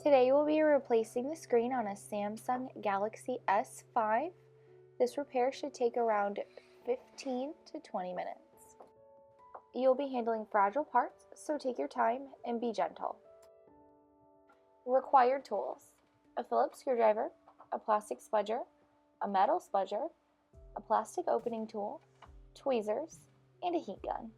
Today we'll be replacing the screen on a Samsung Galaxy S5. This repair should take around 15 to 20 minutes. You'll be handling fragile parts, so take your time and be gentle. Required tools: a Phillips screwdriver, a plastic spudger, a metal spudger, a plastic opening tool, tweezers, and a heat gun.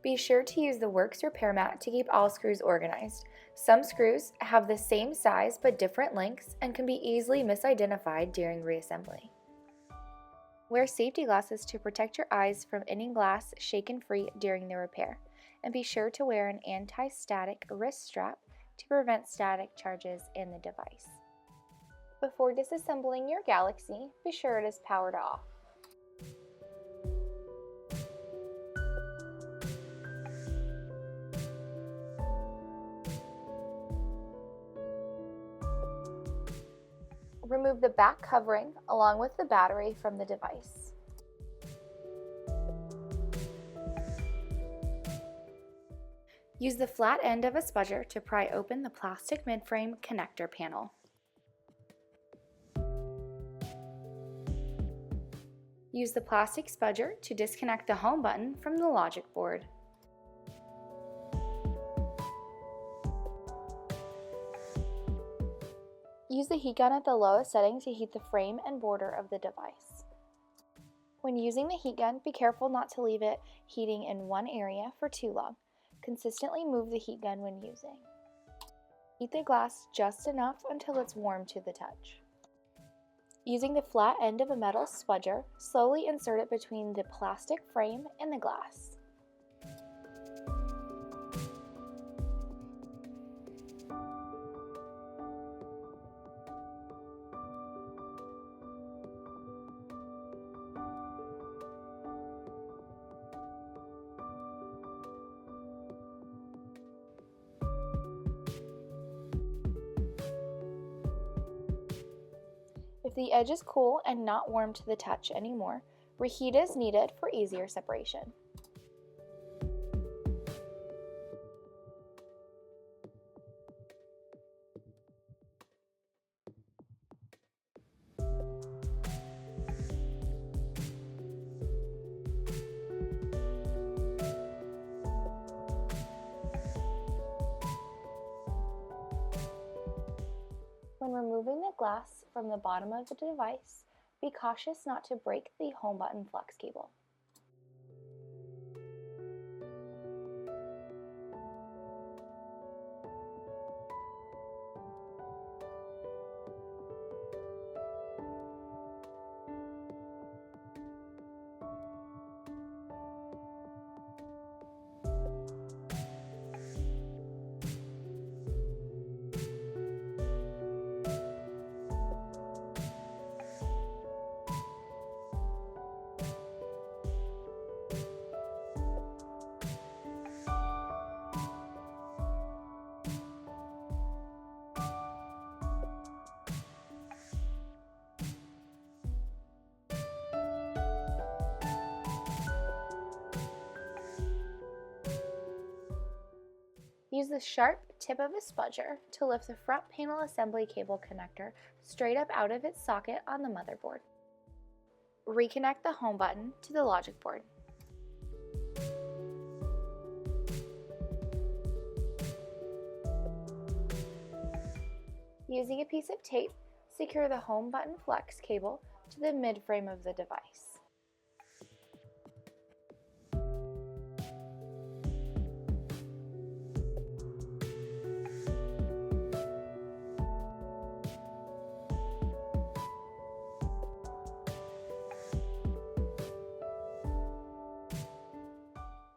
Be sure to use the Werx repair mat to keep all screws organized. Some screws have the same size but different lengths and can be easily misidentified during reassembly. Wear safety glasses to protect your eyes from any glass shaken free during the repair, and be sure to wear an anti-static wrist strap to prevent static charges in the device. Before disassembling your Galaxy, be sure it is powered off. Remove the back covering along with the battery from the device. Use the flat end of a spudger to pry open the plastic midframe connector panel. Use the plastic spudger to disconnect the home button from the logic board. Use the heat gun at the lowest setting to heat the frame and border of the device. When using the heat gun, be careful not to leave it heating in one area for too long. Consistently move the heat gun when using. Heat the glass just enough until it's warm to the touch. Using the flat end of a metal spudger, slowly insert it between the plastic frame and the glass. If the edge is cool and not warm to the touch anymore, reheat is needed for easier separation. When removing the glass from the bottom of the device, be cautious not to break the home button flex cable. Use the sharp tip of a spudger to lift the front panel assembly cable connector straight up out of its socket on the motherboard. Reconnect the home button to the logic board. Using a piece of tape, secure the home button flex cable to the mid-frame of the device.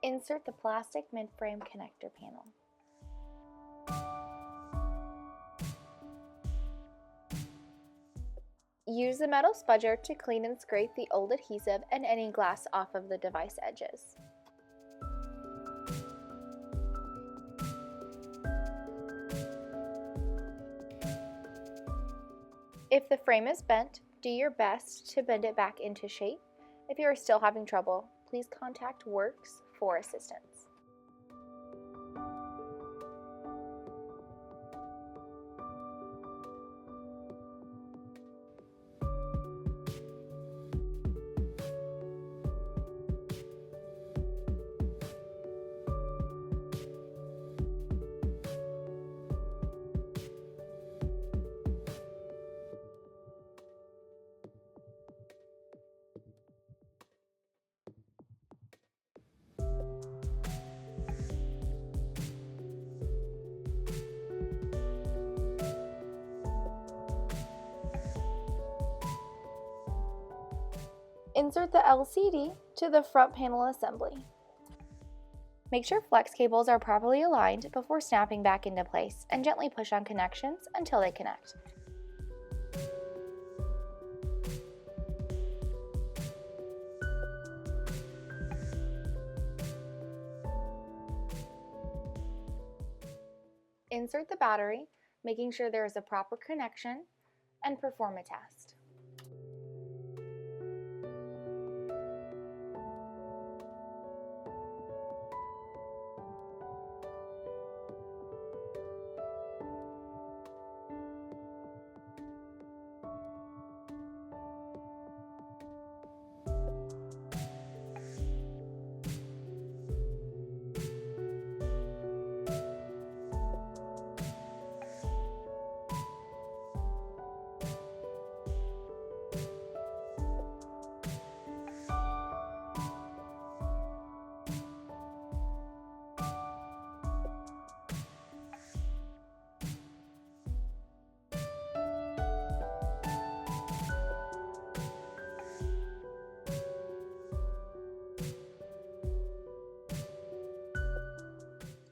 Insert the plastic mid-frame connector panel. Use the metal spudger to clean and scrape the old adhesive and any glass off of the device edges. If the frame is bent, do your best to bend it back into shape. If you are still having trouble, please contact Werx for assistance. Insert the LCD to the front panel assembly. Make sure flex cables are properly aligned before snapping back into place and gently push on connections until they connect. Insert the battery, making sure there is a proper connection, and perform a test.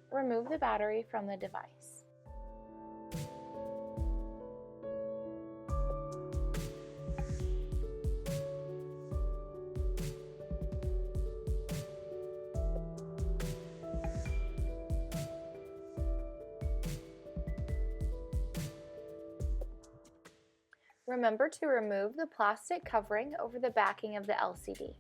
Remove the battery from the device. Remember to remove the plastic covering over the backing of the LCD.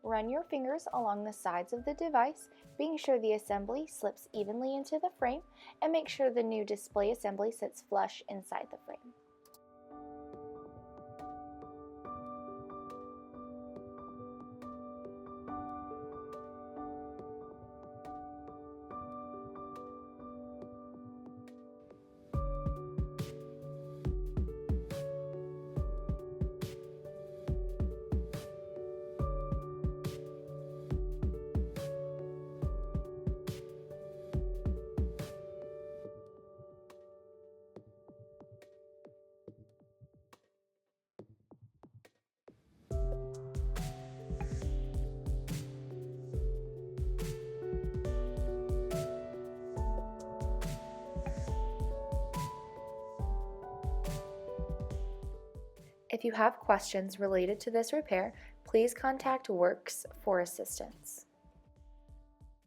Run your fingers along the sides of the device, being sure the assembly slips evenly into the frame, and make sure the new display assembly sits flush inside the frame. If you have questions related to this repair, please contact Werx for assistance.